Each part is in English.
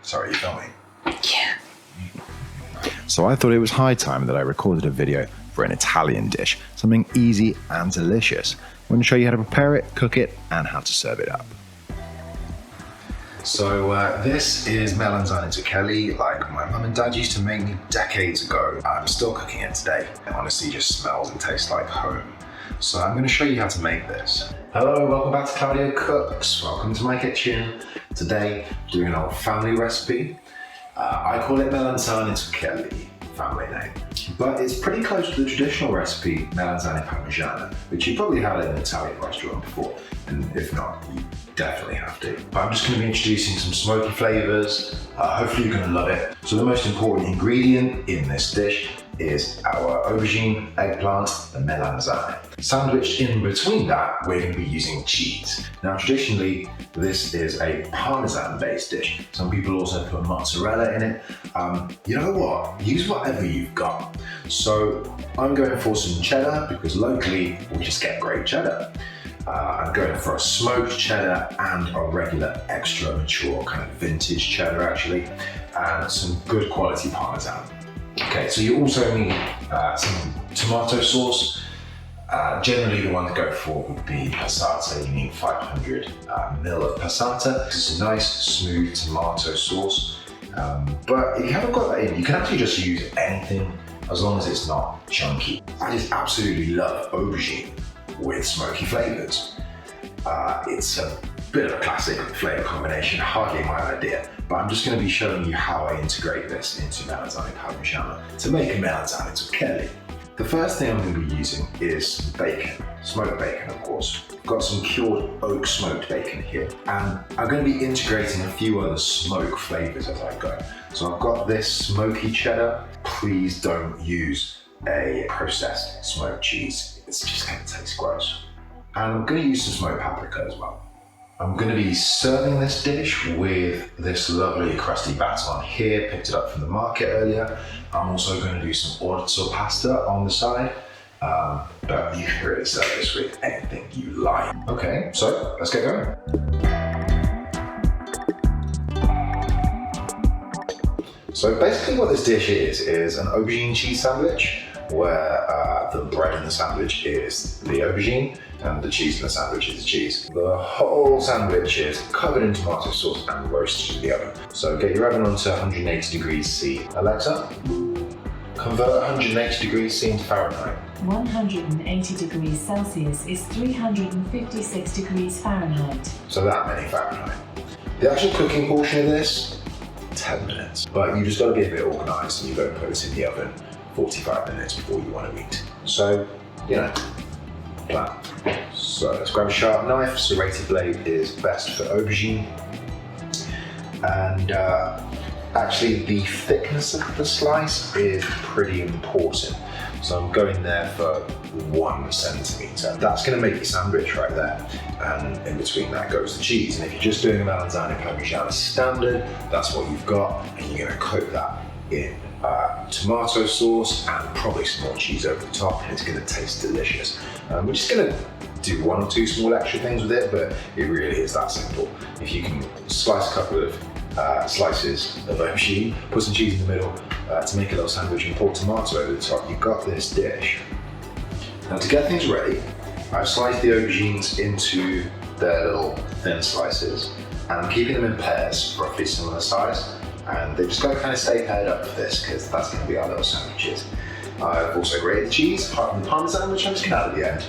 Sorry, you filming? Yeah. So I thought it was high time that I recorded a video for an Italian dish, something easy and delicious. I'm going to show you how to prepare it, cook it, and how to serve it up. So this is melanzane zucchini, like my mum and dad used to make me decades ago. I'm still cooking it today. It honestly just smells and tastes like home. So I'm going to show you how to make this. Hello, welcome back to Claudio Cooks. Welcome to my kitchen. Today, doing an old family recipe. I call it melanzane zucchini, family name. But it's pretty close to the traditional recipe, Melanzane Parimigiana, which you probably had in an Italian restaurant before. And if not, you definitely have to. But I'm just going to be introducing some smoky flavors. Hopefully you're going to love it. So the most important ingredient in this dish is our aubergine, eggplant, and melanzane. Sandwiched in between that, we're going to be using cheese. Now traditionally, this is a parmesan-based dish. Some people also put mozzarella in it. You know what? Use whatever you've got. So I'm going for some cheddar because locally we just get great cheddar. I'm going for a smoked cheddar and a regular extra mature kind of vintage cheddar actually, and some good quality parmesan. Okay, so you also need some tomato sauce. Generally the one to go for would be passata. You need 500 ml of passata. It's a nice smooth tomato sauce. But if you haven't got that in, you can actually just use anything as long as it's not chunky. I just absolutely love aubergine with smoky flavors. It's a bit of a classic flavor combination, hardly my idea, but I'm just going to be showing you how I integrate this into Melanzane Parimigiana to make a melanzane zucchini. The first thing I'm going to be using is bacon, smoked bacon of course. I've got some cured oak smoked bacon here, and I'm going to be integrating a few other smoke flavors as I go. So I've got this smoky cheddar. Please don't use a processed smoked cheese. It's just going to taste gross. And I'm going to use some smoked paprika as well. I'm going to be serving this dish with this lovely crusty baton here, picked it up from the market earlier. I'm also going to do some orzo pasta on the side, but you can really serve this with anything you like. Okay, so let's get going. So basically what this dish is an aubergine cheese sandwich, where the bread in the sandwich is the aubergine and the cheese in the sandwich is the cheese. The whole sandwich is covered in tomato sauce and roasted in the oven. So get your oven onto 180 degrees C. Alexa, convert 180 degrees C into Fahrenheit. 180 degrees Celsius is 356 degrees Fahrenheit. So that many Fahrenheit. The actual cooking portion of this, 10 minutes. But you just got to be a bit organised and you've got to put this in the oven 45 minutes before you want to eat. So, you know, plan. So let's grab a sharp knife. Serrated blade is best for aubergine. And actually the thickness of the slice is pretty important. So I'm going there for 1 centimetre. That's going to make your sandwich right there. And in between that goes the cheese. And if you're just doing a Melanzane Parimigiana standard, that's what you've got. And you're going to coat that in tomato sauce and probably some more cheese over the top, and it's going to taste delicious. We're just going to do 1 or 2 small extra things with it, but it really is that simple. If you can slice a couple of slices of aubergine, put some cheese in the middle to make a little sandwich and pour tomato over the top, you've got this dish. Now to get things ready, I've sliced the aubergines into their little thin slices, and I'm keeping them in pairs, roughly similar size. And they've just got to kind of stay paired up for this because that's going to be our little sandwiches. I've also grated the cheese, apart from the parmesan, which I'm just going to add at the end.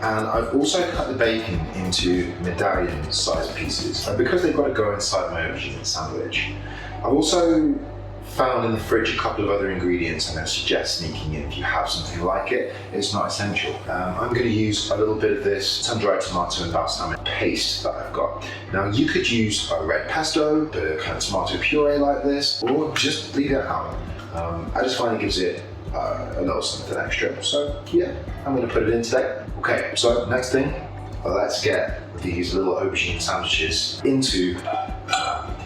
And I've also cut the bacon into medallion sized pieces. And because they've got to go inside my aubergine sandwich, I've also found in the fridge a couple of other ingredients I'm going to suggest sneaking in if you have something like it. It's not essential. I'm going to use a little bit of this sun-dried tomato and balsamic paste that I've got. Now you could use a red pesto, the kind of tomato puree like this, or just leave it out. I just find it gives it a little something extra. So yeah, I'm going to put it in today. Okay, so next thing, let's get these little aubergine sandwiches into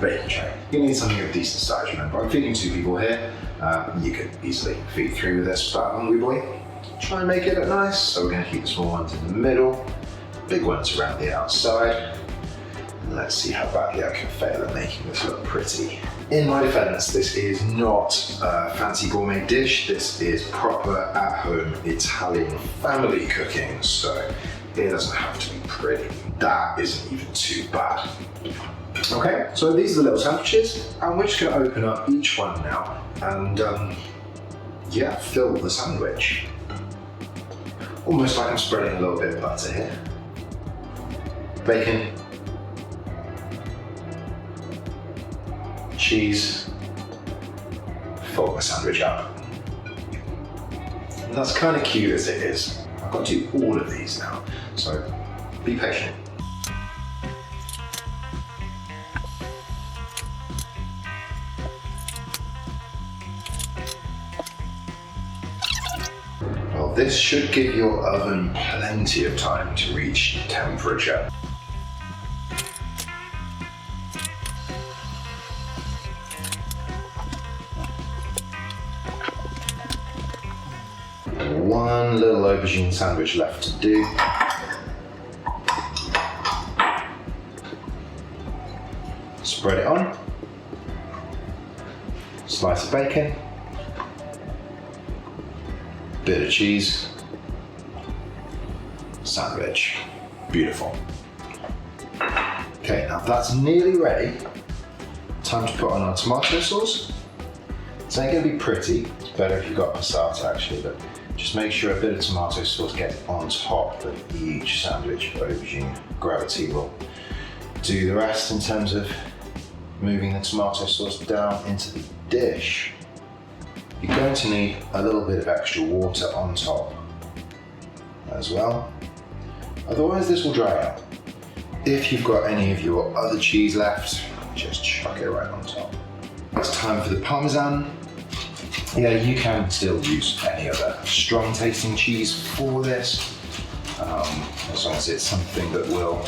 bacon tray. You need something of decent size, remember. I'm feeding 2 people here. You could easily feed 3 with this without a hungry boy. Try and make it look nice. So we're going to keep the small ones in the middle, big ones around the outside. Let's see how badly I can fail at making this look pretty. In my defense, this is not a fancy gourmet dish. This is proper at-home Italian family cooking, so it doesn't have to be pretty. That isn't even too bad. Okay, so these are the little sandwiches, and we're just gonna open up each one now and yeah, fill the sandwich. Almost like I'm spreading a little bit of butter here. Bacon, cheese, fold my sandwich up. And that's kind of cute as it is. I've got to do all of these now, so be patient. Well, this should give your oven plenty of time to reach temperature. One little aubergine sandwich left to do. Spread it on. Slice of bacon. Bit of cheese. Sandwich. Beautiful. Okay, now that's nearly ready. Time to put on our tomato sauce. This ain't gonna be pretty. It's better if you've got passata actually, but just make sure a bit of tomato sauce gets on top of each sandwich. Aubergine gravity will do the rest in terms of moving the tomato sauce down into the dish. You're going to need a little bit of extra water on top as well. Otherwise this will dry out. If you've got any of your other cheese left, just chuck it right on top. It's time for the parmesan. Yeah, you can still use any other strong tasting cheese for this, as long as it's something that will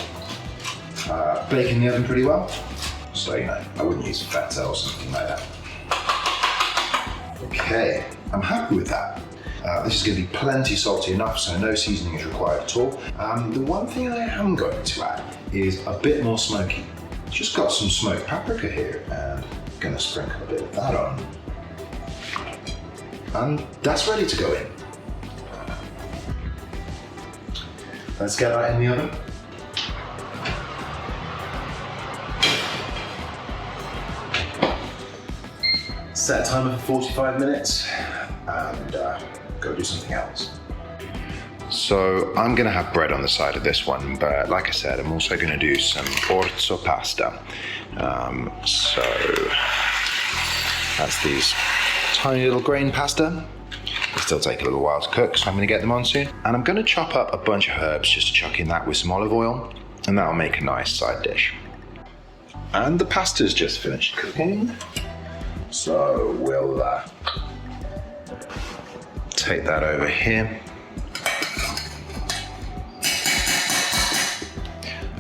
bake in the oven pretty well. So, you know, I wouldn't use feta or something like that. Okay, I'm happy with that. This is going to be plenty salty enough, so no seasoning is required at all. The one thing I am going to add is a bit more smoky. Just got some smoked paprika here, and I'm going to sprinkle a bit of that on. And that's ready to go in. Let's get that in the oven. Set a timer for 45 minutes and go do something else. So I'm gonna have bread on the side of this one, but like I said, I'm also gonna do some orzo pasta. So that's these tiny little grain pasta. They still take a little while to cook, so I'm gonna get them on soon. And I'm gonna chop up a bunch of herbs just to chuck in that with some olive oil, and that'll make a nice side dish. And the pasta's just finished cooking. So we'll take that over here.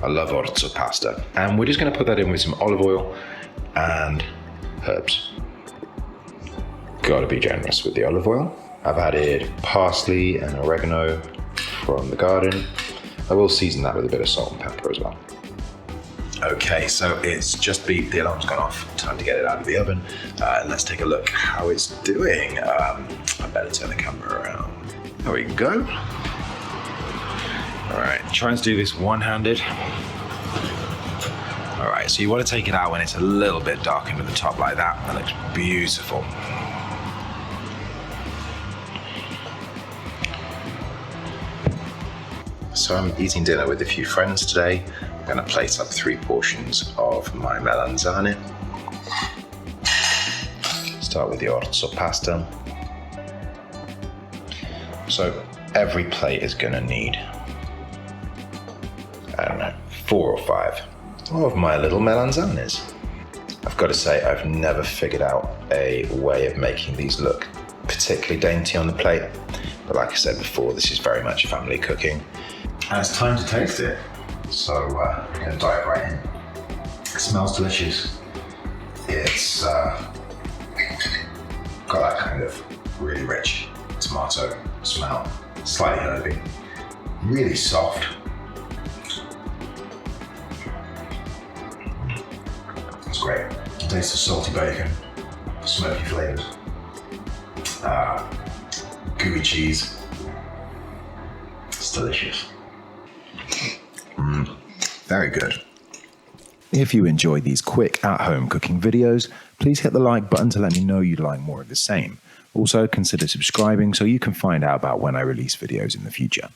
I love orzo pasta. And we're just gonna put that in with some olive oil and herbs. Gotta be generous with the olive oil. I've added parsley and oregano from the garden. I will season that with a bit of salt and pepper as well. Okay, so it's just beeped, the alarm's gone off. Time to get it out of the oven. Let's take a look how it's doing. I better turn the camera around. There we go. All right, try and do this one-handed. All right, so you want to take it out when it's a little bit darkened at the top like that. That looks beautiful. So I'm eating dinner with a few friends today. I'm gonna plate up 3 portions of my melanzane. Start with the orzo pasta. So every plate is gonna need, I don't know, 4 or 5 of my little melanzanes. I've got to say, I've never figured out a way of making these look particularly dainty on the plate. But like I said before, this is very much family cooking. And it's time to taste it. So I'm gonna dive right in. It smells delicious. It's got that kind of really rich tomato smell, slightly herby, really soft. taste of salty bacon, smoky flavors, gooey cheese. It's delicious. Very good. If you enjoy these quick at-home cooking videos, please hit the like button to let me know you'd like more of the same. Also, consider subscribing so you can find out about when I release videos in the future.